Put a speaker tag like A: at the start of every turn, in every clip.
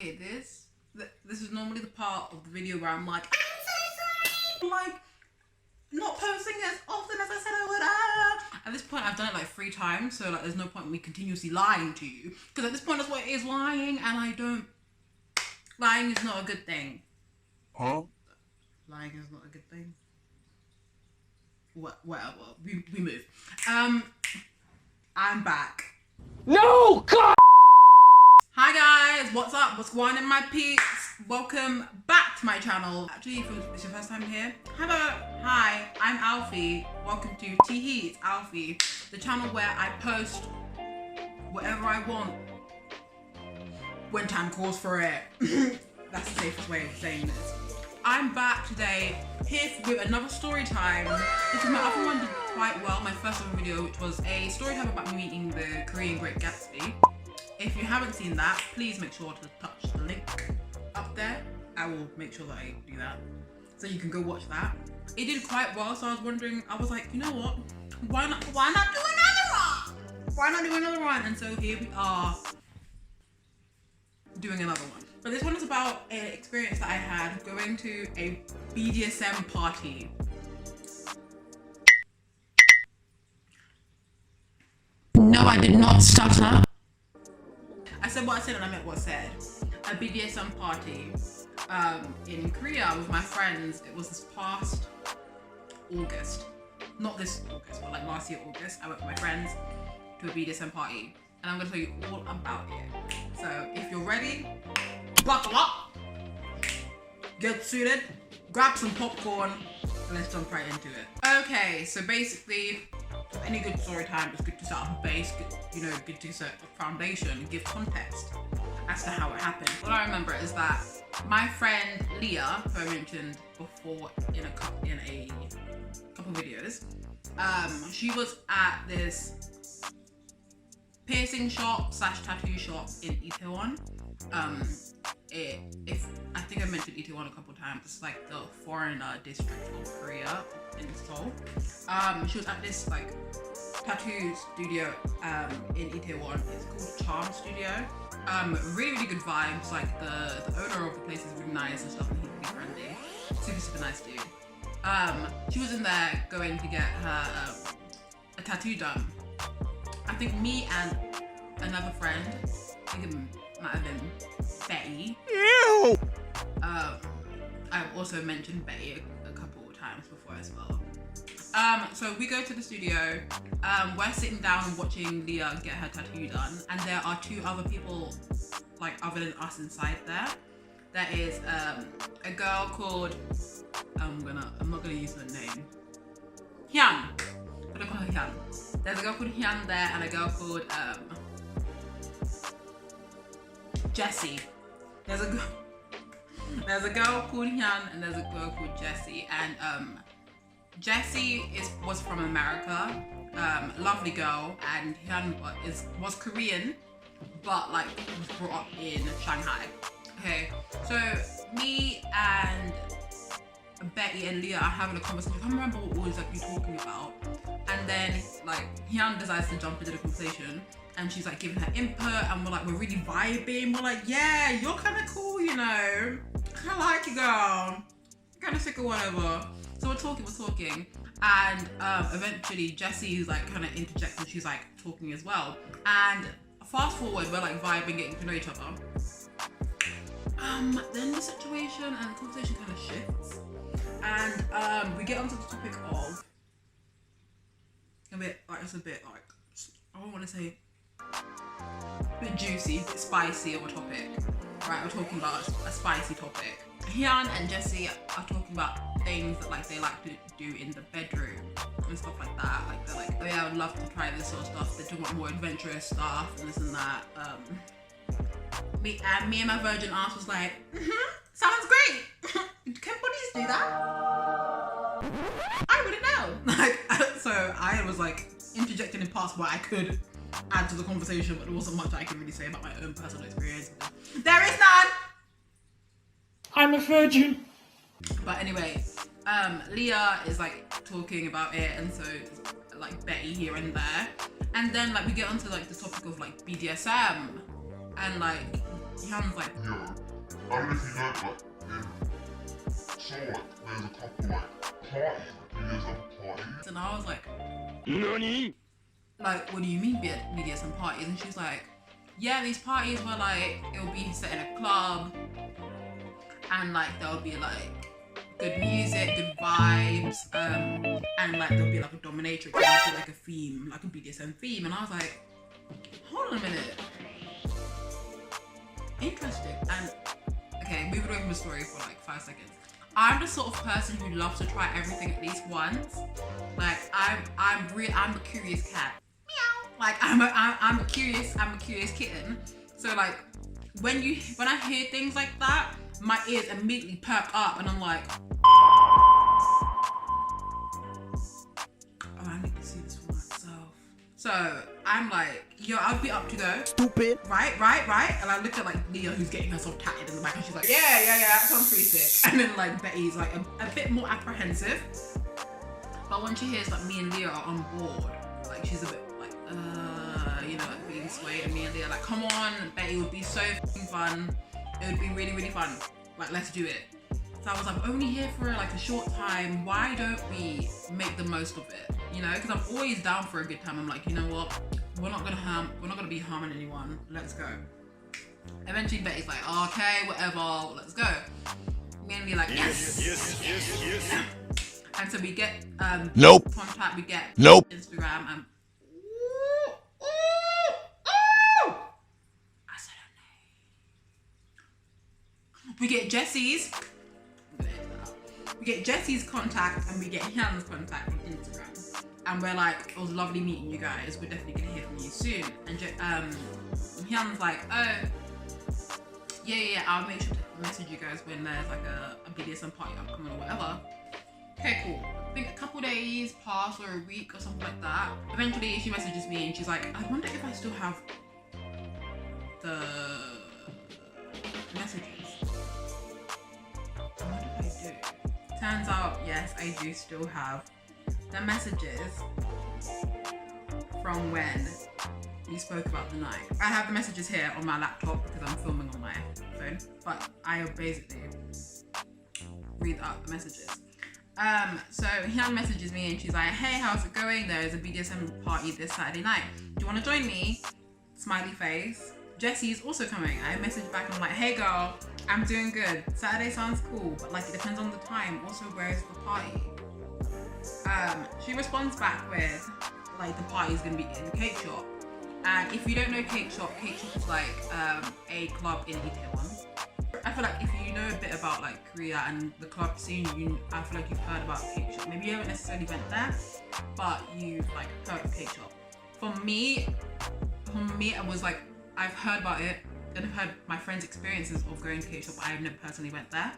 A: Okay, this is normally the part of the video where I'm like, I'm so sorry. I'm like, not posting as often as I said I would. At this point, I've done it like 3 times, so like, there's no point in me continuously lying to you, because at this point, that's what it is, lying, and I don't. Lying is not a good thing.
B: Huh?
A: Lying is not a good thing. Whatever. We move. I'm back.
B: No, God!
A: Hi guys, what's up? What's going on in my peeps? Welcome back to my channel. Actually, if it's your first time here, hi, I'm Alfie. Welcome to teeheeitsalfie, the channel where I post whatever I want when time calls for it. That's the safest way of saying this. I'm back today here with another story time. Because my other one did quite well, my first ever video, which was a story time about me meeting the Korean Great Gatsby. If you haven't seen that, please make sure to touch the link up there. I will make sure that I do that, so you can go watch that. It did quite well, so I was wondering, I was like, you know what? Why not do another one? Why not do another one? And so here we are doing another one. But this one is about an experience that I had going to a BDSM party. No, I did not stutter. I said what I said and I meant what I said. A BDSM party in Korea with my friends. It was this past August. Not this August, but like last year August. I went with my friends to a BDSM party. And I'm going to tell you all about it. So if you're ready, buckle up, get suited, grab some popcorn, and let's jump right into it. Okay, so basically, any good story time is good to set up a base, good to set a foundation and give context as to how it happened. What I remember is that my friend Leah, who I mentioned before in a couple videos, she was at this piercing shop / tattoo shop in Itaewon. I think I mentioned Itaewon a couple times. It's like the foreigner district of Korea in Seoul. She was at this like tattoo studio in Itaewon. It's called Charm Studio. Really good vibes. Like the owner of the place is really nice and stuff, and he's really friendly. Super nice dude. She was in there going to get her a tattoo done. I think me and another friend, I think it might have been Betty.
B: Ew!
A: I've also mentioned Betty a couple of times before as well. So we go to the studio, we're sitting down and watching Leah get her tattoo done, and there are 2 other people, like other than us inside there. There is a girl called, I'm not gonna use her name, Hyun. I'm gonna call her Hyun. There's a girl called Hyun there and a girl called Jessie. There's a girl called Hyun and there's a girl called Jessie. And Jessie was from America, lovely girl, and Hyun was Korean, but like was brought up in Shanghai. Okay, so me and Betty and Leah are having a conversation. I can't remember what we were exactly talking about. And then like Hyun decides to jump into the conversation and she's like giving her input, and we're really vibing. We're like, yeah, you're kind of cool, you know. I like you, girl. You're kind of sick or whatever. So we're talking, and eventually Jessie's like kind of interjects and she's like talking as well. And fast forward, we're like vibing, getting to know each other. Then the situation and the conversation kind of shifts, and we get onto the topic of I don't want to say a bit juicy, a bit spicy of a topic, right? We're talking about a spicy topic. Hyun and Jessie are talking about things that like they like to do in the bedroom and stuff like that. Like they're like, oh yeah, I would love to try this sort of stuff. They're talking about more adventurous stuff and this and that. Me and my virgin ass was like, sounds great. Can bodies do that? I wouldn't know. So I was like interjecting in parts where I could add to the conversation, but there wasn't much I could really say about my own personal experience. There is none.
B: I'm a virgin.
A: But anyway, Leah is like talking about it, and so like Betty here and there, and then like we get onto like the topic of like BDSM, and like Hyun's like,
C: yo, I don't know if you know, like, in Seoul, like, there's a couple, like, parties, like, BDSM parties.
A: and I was like,
B: NANI?
A: like, what do you mean BDSM parties? And she's like, yeah, these parties were like, it'll be set in a club, and like there'll be like good music, good vibes, and like there'll be like a dominatrix, there'll be like a theme, like a BDSM theme. And I was like, hold on a minute, interesting. And okay, moving away from the story for like 5 seconds. I'm the sort of person who loves to try everything at least once. Like I'm a curious cat. Meow. Like I'm a curious kitten. So like when I hear things like that, my ears immediately perk up, and I'm like, oh, I need to see this for myself. So I'm like, yo, I'll be up to go.
B: Stupid.
A: Right. And I look at like Leah, who's getting herself tatted in the back, and she's like, yeah, that sounds pretty sick. And then like Betty's like a bit more apprehensive. But when she hears like me and Leah are on board, like she's a bit like, you know, like being swayed, and me and Leah are like, come on, Betty, it would be so fun. It would be really, really fun. Like, let's do it. So I was like, only here for like a short time. Why don't we make the most of it? You know, because I'm always down for a good time. I'm like, you know what? We're not gonna be harming anyone. Let's go. Eventually Betty's like, okay, whatever, let's go. Me and Leah like, yes. And so we get
B: Nope.
A: contact, we get
B: Nope.
A: Instagram, and I said her name. We get Jesse's contact, and we get Hyun's contact on Instagram. And we're like, it was lovely meeting you guys. We're definitely gonna hear from you soon. And Hyun's like, oh, yeah, I'll make sure to message you guys when there's like a BDSM party upcoming or whatever. Okay, cool. I think a couple days pass, or a week or something like that. Eventually she messages me and she's like, I wonder if I still have the messages. I wonder if I do. Turns out, yes, I do still have the messages from when we spoke about the night. I have the messages here on my laptop because I'm filming on my phone, but I basically read out the messages. So Hyun messages me and she's like, hey, how's it going? There is a BDSM party this Saturday night. Do you want to join me? Smiley face. Jesse's also coming. I messaged back and I'm like, hey girl, I'm doing good. Saturday sounds cool, but like it depends on the time. Also, where is the party? She responds back with like the party is gonna be in the Cake Shop. And if you don't know Cake Shop is like a club in Itaewon. I feel like if you know a bit about like Korea and the club scene, I feel like you've heard about Cake Shop. Maybe you haven't necessarily went there, but you've like heard of Cake Shop. For me, I was like, I've heard about it, and I've heard my friends' experiences of going to Cake Shop, but I've never personally went there.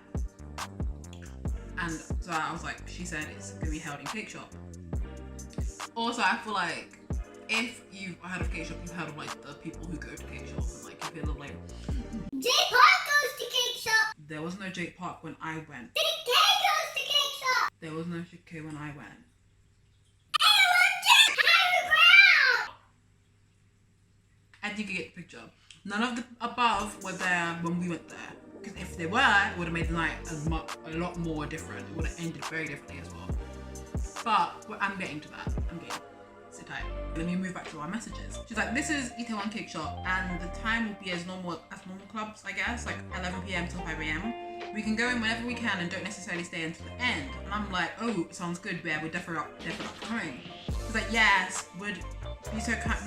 A: And so I was like, she said it's gonna be held in Cake Shop. Also, I feel like if you've heard of Cake Shop, you've heard of like the people who go to Cake Shop, and like you feel like
D: Jake Park goes to Cake Shop.
A: There was no Jake Park when I went.
D: Big K goes to Cake Shop.
A: There was no K when I went. I think you get the picture. None of the above were there when we went there. Because if they were, it would have made the night a lot more different. It would have ended very differently as well. But I'm getting to that. Sit tight. Let me move back to our messages. She's like, this is Itaewon Cake Shop, and the time will be as normal clubs, I guess, like 11 p.m. till 5 a.m. We can go in whenever we can and don't necessarily stay until the end. And I'm like, oh, sounds good, yeah, we're definitely up coming. She's like, yes, would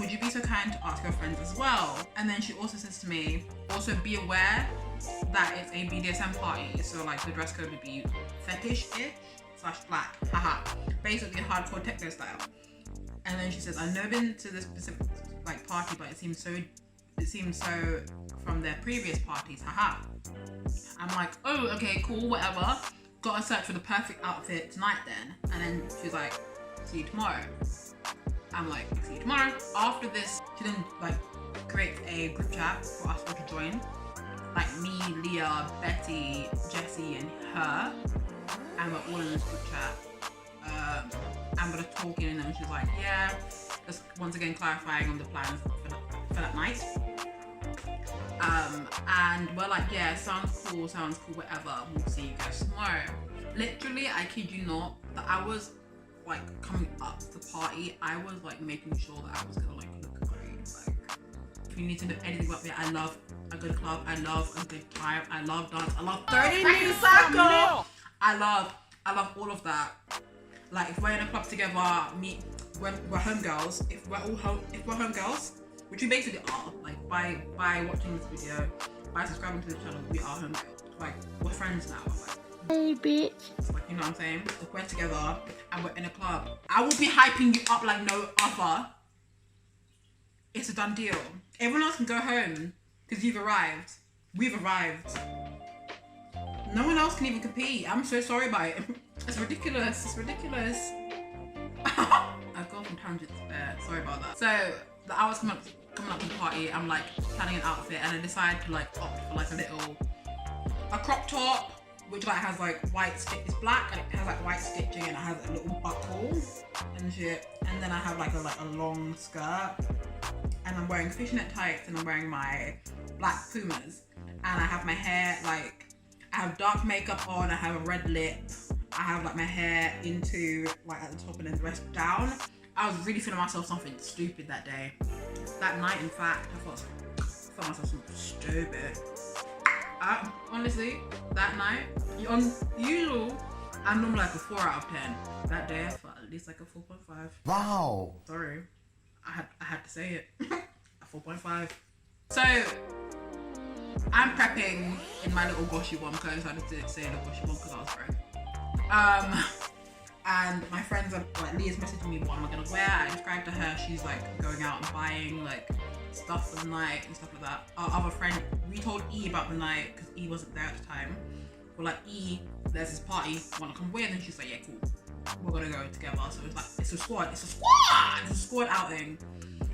A: you be so kind to ask your friends as well? And then she also says to me, also be aware that it's a BDSM party, so like the dress code would be fetish-ish / black, haha, basically hardcore techno style. And then she says, I've never been to this specific like party, but it seems so from their previous parties, haha. I'm like, oh, okay, cool, whatever. Gotta search for the perfect outfit tonight then. And then she's like, see you tomorrow. I'm like, see you tomorrow. After this, she then like creates a group chat for us all to join. Like me, Leah, Betty, Jessie, and her. And we're all in this group chat. I'm gonna talk in, and she's like, yeah, just once again clarifying on the plans for that night. And we're like, yeah, sounds cool, whatever. We'll see you guys tomorrow. Literally, I kid you not, that I was like coming up to the party, I was like making sure that I was gonna like look great. Like, if you need to know anything about me, I love a good club, I love a good time, I love dance, I love 30 minutes circle. I love all of that. Like, if we're in a club together, we're homegirls. If we're homegirls, which we basically are, like by watching this video, by subscribing to the channel, we are homegirls. Like, we're friends now. Like, hey bitch. Like, you know what I'm saying? If we're together and we're in a club, I will be hyping you up like no other. It's a done deal. Everyone else can go home because you've arrived. We've arrived. No one else can even compete. I'm so sorry about it. It's ridiculous. It's ridiculous. I've gone from tangents there. Sorry about that. So the hours coming up to the party, I'm like planning an outfit, and I decide to like opt for like a crop top, which like has like white it's black and it has like white stitching and it has a little buckle and shit. And then I have like a long skirt, and I'm wearing fishnet tights, and I'm wearing my black Pumas, and I have my hair like, I have dark makeup on, I have a red lip, I have like my hair into like at the top and then the rest down. I was really feeling myself something stupid that day. That night, in fact, I felt myself something stupid. Honestly, that night, on usual, I'm normally like a 4 out of 10. That day, I felt at least like a 4.5.
B: Wow.
A: Sorry, I had to say it. A 4.5. So I'm prepping in my little goshy one clothes. I decided to say little goshy one because I was broke. And my friends are like, Leah's messaging me what am I gonna wear. I described to her, she's like going out and buying like stuff for the night and stuff like that. Our other friend, we told E about the night because E wasn't there at the time. We're like, E, there's this party, wanna come with? And she's like, yeah, cool, we're gonna go together. So it's like, it's a squad outing.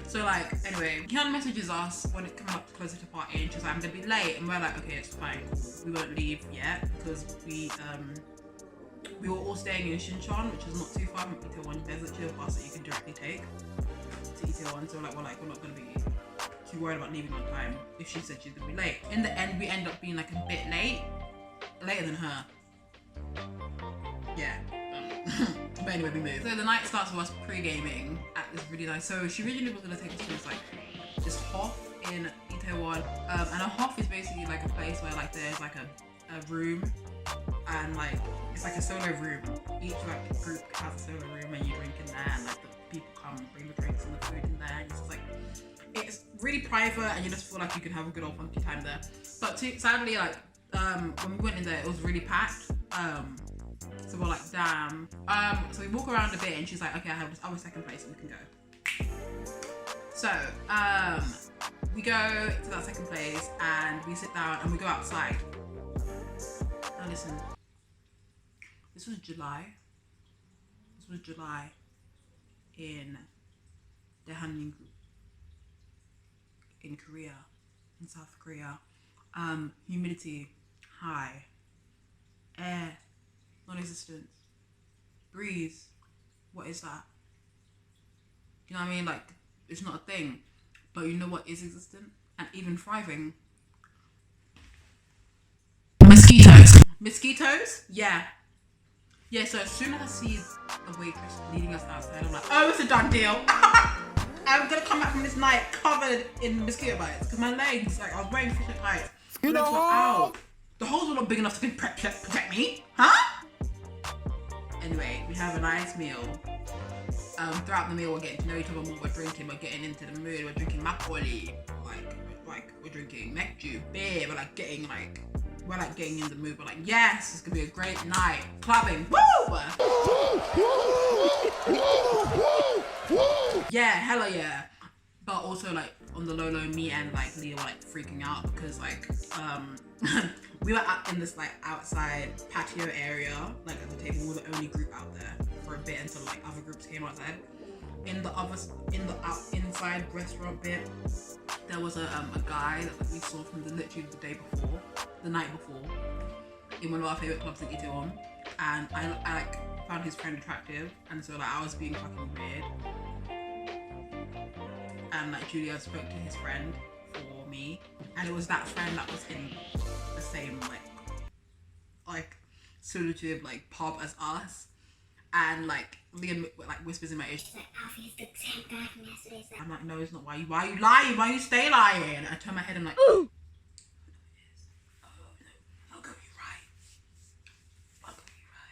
A: So like, anyway, Kian messages us when it comes up closer to party, and she's like, I'm gonna be late, and we're like, okay, it's fine, cool. We won't leave yet because we were all staying in Shinchon, which is not too far from Itaewon. There's literally a bus that you can directly take to Itaewon. So like, we're not gonna be too worried about leaving on time if she said she's gonna be late. In the end, we end up being like a bit later than her. Yeah. But anyway, we moved. So the night starts with us pre-gaming at this really nice. So she originally was gonna take us to this like this Hof in Itaewon, and a Hof is basically like a place where like there's like a room, and like it's like a solo room. Each like group has a solo room, and you drink in there, and like the people come and bring the drinks and the food in there. And it's just like, it's really private, and you just feel like you can have a good old funky time there. But sadly, like when we went in there, it was really packed. So we're like, damn. So we walk around a bit, and she's like, okay, I have this other second place and we can go. So we go to that second place and we sit down and we go outside. Now listen, this was July in Daehanmin in Korea, in South Korea. Humidity high, air non-existent, breeze, what is that? You know what I mean? Like, it's not a thing, but you know what is existent and even thriving? Mosquitoes? Yeah, so as soon as I see the waitress leading us outside, I'm like, oh, it's a done deal. I'm gonna come back from this night covered in mosquito bites because my legs, like, I was wearing fishnet tights, my legs were out. The holes were not big enough to protect me, huh? Anyway, we have a nice meal. Throughout the meal, we're getting to know each other more. We're drinking, we're getting into the mood. We're drinking makgeolli, like we're drinking mekju, beer. We're getting in the mood. We're like, yes, it's gonna be a great night. Clubbing, woo! Yeah, hella yeah. But also like on the low, me and like Leah were like freaking out because like we were in this like outside patio area, like at the table. We were the only group out there for a bit until like other groups came outside. In the inside restaurant bit, there was a guy that we saw from literally the night before, in one of our favorite clubs in Itaewon, and I like found his friend attractive, and so like I was being fucking weird. And like Julia spoke to his friend for me, and it was that friend that was in the same like solutive like pub as us, and like Liam like whispers in my ear.
D: She's like, Alfie is the same guy from yesterday.
A: I'm like, no, it's not. Why you lying? Why you stay lying? I turn my head and I'm like, oh, I'll go, you're right. I'll go,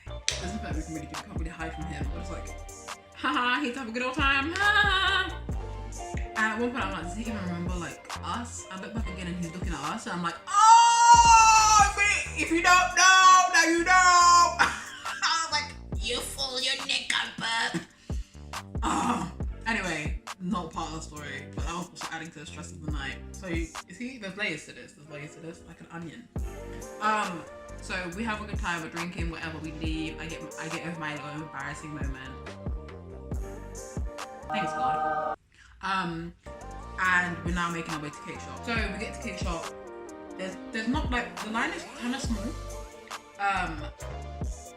A: you're right. There's nothing we can really do. We can't really hide from him. But it's like, haha, he's having a good old time. Ha. And at one point I'm like, does he even remember like us? I look back again and he's looking at us and I'm like, oh, if you don't know, now you know. I was like, you fool, your neck up. Oh. Anyway, not part of the story, but that was also adding to the stress of the night. So you see, there's layers to this, like an onion. So we have a good time, we're drinking, whatever, we leave. I get over my little embarrassing moment. Thanks God. And we're now making our way to Cake Shop. So we get to Cake Shop. There's not like, the line is kind of small.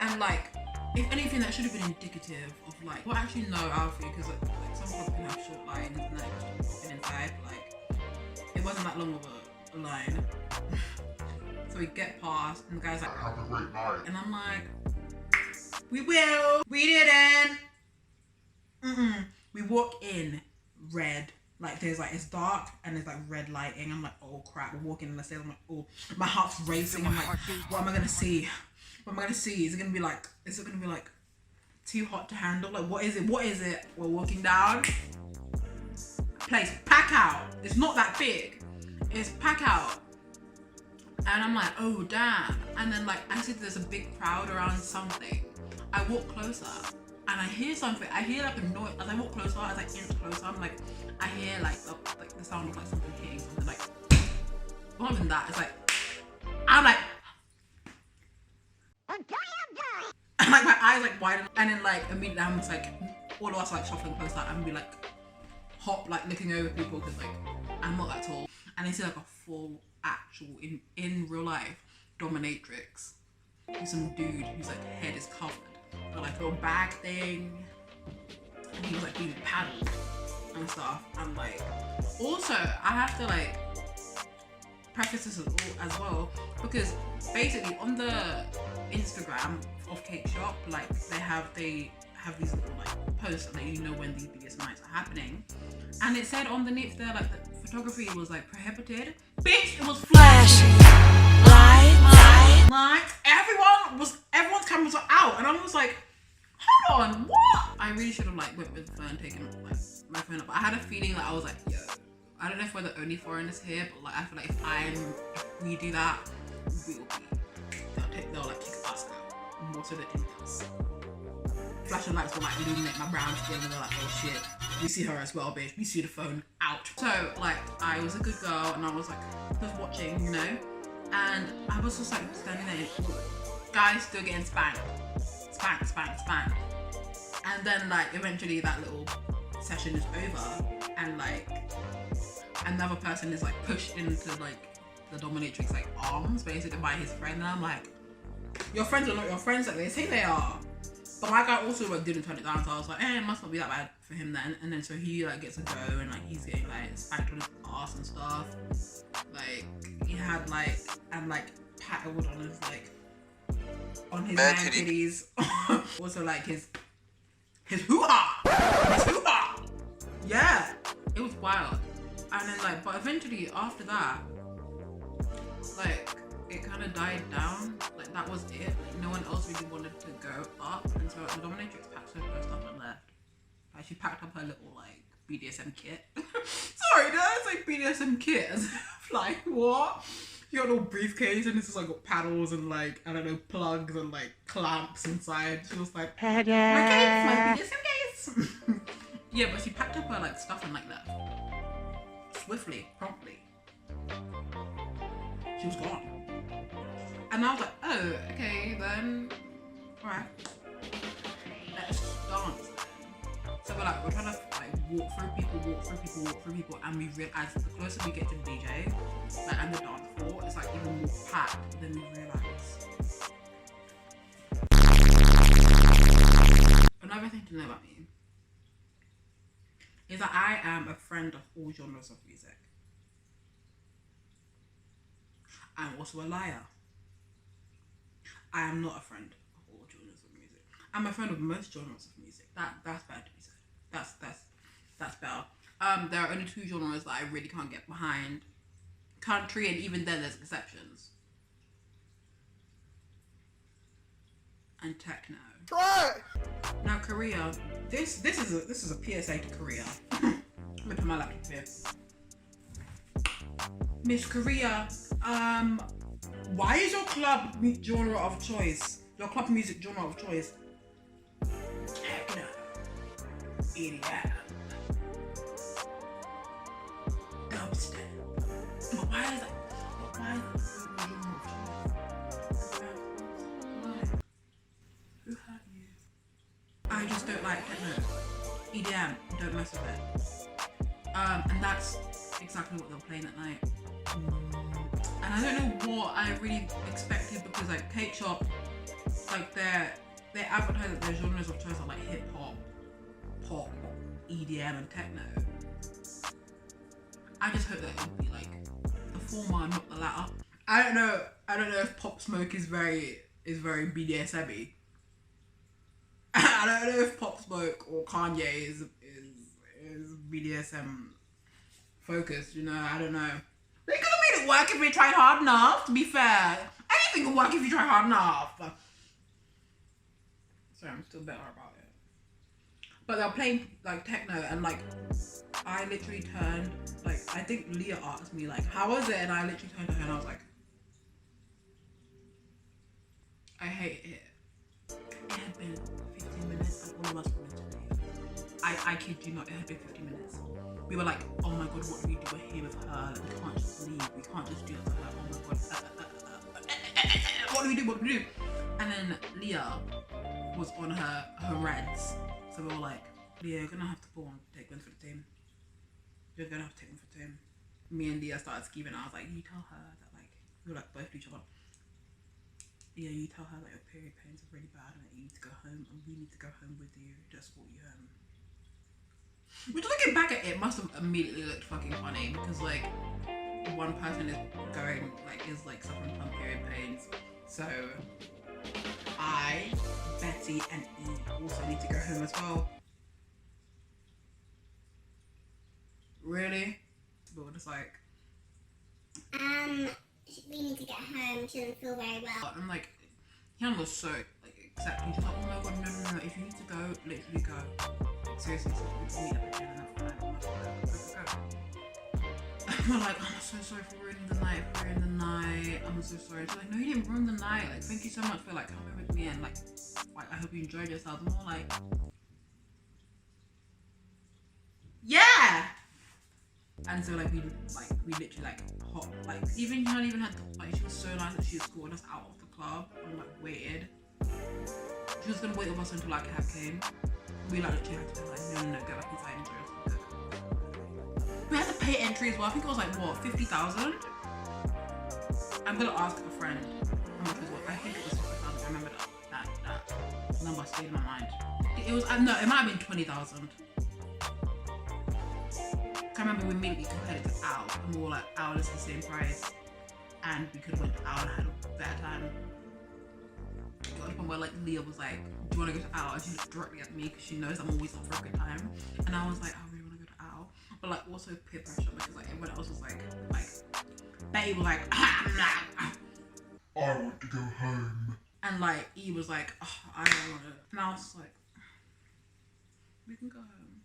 A: And like, if anything, that should have been indicative of like, well, actually no, Alfie, because like some people can have short lines and then just walking inside. Like, it wasn't that long of a line. So we get past, and the guy's like,
C: have a great night.
A: and I'm like, we will. We didn't. We walk in, red. Like there's like, it's dark and there's like red lighting. I'm like, oh crap, we're walking in the stairs. I'm like, oh, my heart's racing. I'm like, what am I gonna see? What am I gonna see? Is it gonna be like too hot to handle? Like, what is it? We're walking down. Place, pack out. It's not that big. It's pack out. And I'm like, oh damn. And then like, I see there's a big crowd around something. I walk closer and I hear something. I hear like a noise. As I walk closer, as I inch closer, I'm like, I hear like the sound of like something hitting something, like, not even that. It's like, I'm like, and like my eyes like widen, and then like immediately I'm just like, all of us like shuffling closer and be like hop like looking over people because like I'm not that tall, and they see like a full actual in real life dominatrix. He's some dude whose like head is covered with like a little bag thing, and he was like being paddled and stuff. And like, also I have to like preface this as well, because basically on the Instagram of Cake Shop, like they have these little like posts that let you know when these BDSM nights are happening, and it said underneath there like the photography was like prohibited. Bitch, it was flashing lights. Everyone's cameras were out, and I was like, hold on, what? I really should have like went with the phone, taken like my phone up. But I had a feeling that I was like, yo, I don't know if we're the only foreigners here, but like I feel like if we do that, they'll like kick us out more so than in us. Flashing lights will like illuminate my brown skin, and they're like, oh shit, we see her as well, bitch. We see the phone out. So like, I was a good girl, and I was like, just watching, you know, and I was just like standing there, guys still getting spanked, and then like eventually that little session is over, and like another person is like pushed into like the dominatrix like arms basically by his friend, and I'm like, your friends are not your friends like they say they are. But my guy also like didn't turn it down, so I was like, it must not be that bad for him then. And then so he like gets a go, and like he's getting like spanked on his ass and stuff. Like he had like, and like paddled on his like on his man titties. Also like his hoo-ha. Yeah, it was wild. And then like, but eventually after that, like it kind of died down. Like that was it. Like, no one else really wanted to go up, and so the dominatrix packed her stuff and left. Like she packed up her little like BDSM kit. Sorry, did I say BDSM kit? As if, like what? You got a little briefcase and this is like got paddles and like I don't know, plugs and like clamps inside. She was like, my BDSM case. Yeah, but she packed up her like stuff and like left swiftly, promptly. She was gone. And I was like, oh, okay, then, alright, let's dance then. So we're trying to like walk through people, and we realize the closer we get to the DJ, like, and the dance floor, it's like even more packed than we realize. Another thing to know about me is that I am a friend of all genres of music. I'm also a liar. I am not a friend of all genres of music. I'm a friend of most genres of music. That's bad to be said. That's better. There are only two genres that I really can't get behind. Country, and even then there's exceptions. And techno.
B: Try!
A: Now Korea, this is a PSA to Korea. Let me put my laptop here. Miss Korea, why is your club genre of choice, your club music genre of choice, techno, EDM, dubstep? But why is that? Why is that your genre of choice? Why? Who hurt you? I just don't like techno. EDM, don't mess with it. And that's exactly what they were playing at night. And I don't know what I really expected, because like Cake Shop, like they advertise that their genres of choice are like hip hop, pop, EDM, and techno. I just hope that it would be like the former, not the latter. I don't know if Pop Smoke is very BDSM-y. I don't know if Pop Smoke or Kanye is BDSM focused, you know, I don't know. They could have made it work if they tried hard enough, to be fair. Anything can work if you try hard enough. Sorry, I'm still bitter about it. But they're playing like techno, and like I literally turned, like I think Leah asked me like, how was it? And I literally turned to her and I was like, I hate it. It had been 15 minutes and all of us wanted to leave. I kid you not, it had been 15 minutes. We were like, oh my god, what do we do? We're here with her. Like, we can't just leave. We can't just do that to her. Oh my god. What do we do? What do we do? And then Leah was on her reds. So we were like, Leah, you're gonna have to take one for the team. You're gonna have to take one for the team. Me and Leah started scheming. I was like, you tell her that, like, we were like both to each other. Yeah, you tell her that your period pains are really bad and that you need to go home, and we need to go home with you to escort you home. Which, looking back at it, must have immediately looked fucking funny, because like one person is suffering from period pains, so I, Betty, and E also need to go home as well. Really? But we're just like,
D: we need to get home. She doesn't feel very well.
A: and like, Hyun was so like accepting. She's like, oh my god, no. If you need to go, literally go. Seriously, so we can meet up again and we're like, oh, I'm so sorry for ruining the night. I'm so sorry. She's like, no, you didn't ruin the night. Like, thank you so much for like coming with me, and like I hope you enjoyed yourself. More like, yeah. And so like we literally like hot, like even had like, she was so nice that she escorted us out of the club and like waited. She was gonna wait with us until like a cab came. We like literally had to be like, no, go back inside and enjoy yourself. We had to pay entry as well. I think it was like what, 50,000? I'm gonna ask a friend how much was what. I think it was 50,000. I remember that number stayed in my mind. It was no, it might have been 20,000. I remember we immediately compared it to OWL, and we were like, OWL is the same price, and we could have went to OWL and had a better time. It got to the point where like Leah was like, do you want to go to OWL? And she looked directly at me because she knows I'm always up for a good time, and I was like, I really want to go to OWL, but like also peer pressure, because like everyone else was like Betty was like, I
C: want to go home.
A: And like E was like, oh, I don't want to, and I was like, we can go home.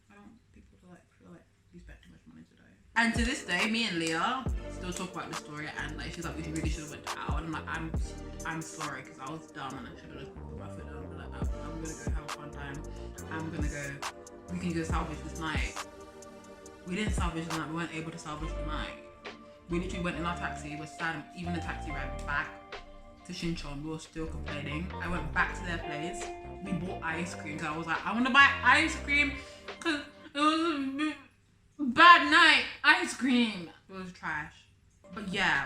A: I don't want people to like feel like we spent too much money today. And to this day, me and Leah still talk about the story, and like she's like, we really should have went to OWL, and I'm like, I'm sorry, because I was dumb and I should have just put my foot down. But like, I'm gonna go have a fun time. We can go salvage this night. We didn't salvage the night. We weren't able to salvage the night. We literally went in our taxi. We're sad. Even the taxi ride back to Shinchon, we were still complaining. I went back to their place. We bought ice cream, because I was like, I want to buy ice cream because it was a bad night. Ice cream. It was trash. But yeah,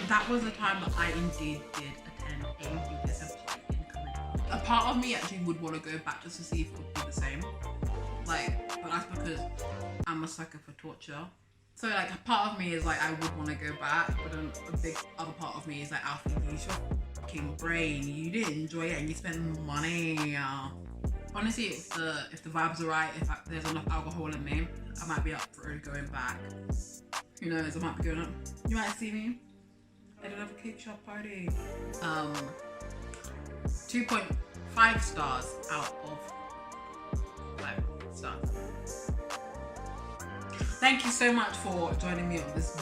A: that was the time that I indeed did attend a BDSM party in Korea. A part of me actually would want to go back just to see if it would be the same. Like, but that's because I'm a sucker for torture. So like a part of me is like I would want to go back, but then a big other part of me is like, Alfie, use your fucking brain. You didn't enjoy it and you spent money. Honestly, if the vibes are right, if there's enough alcohol in me, I might be up for going back. Who knows? I might be going up. You might see me at another cake shop party. 2.5 stars out of 5 stars. Thank you so much for joining me on this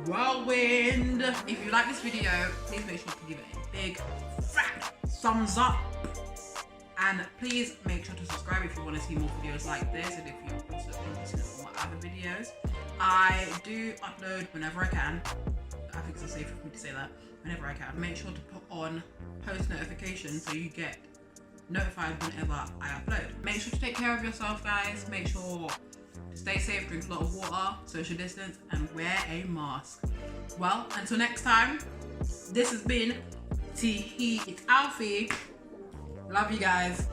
A: whirlwind. If you like this video, please make sure to give it a big fat thumbs up. And please make sure to subscribe if you want to see more videos like this, and if you're also interested in more other videos. I do upload whenever I can. I think it's safe for me to say that. Whenever I can. Make sure to put on post notifications so you get notified whenever I upload. Make sure to take care of yourself, guys. Make sure to stay safe, drink a lot of water, social distance, and wear a mask. Well, until next time, this has been Teeheeitsalfie. Love you guys.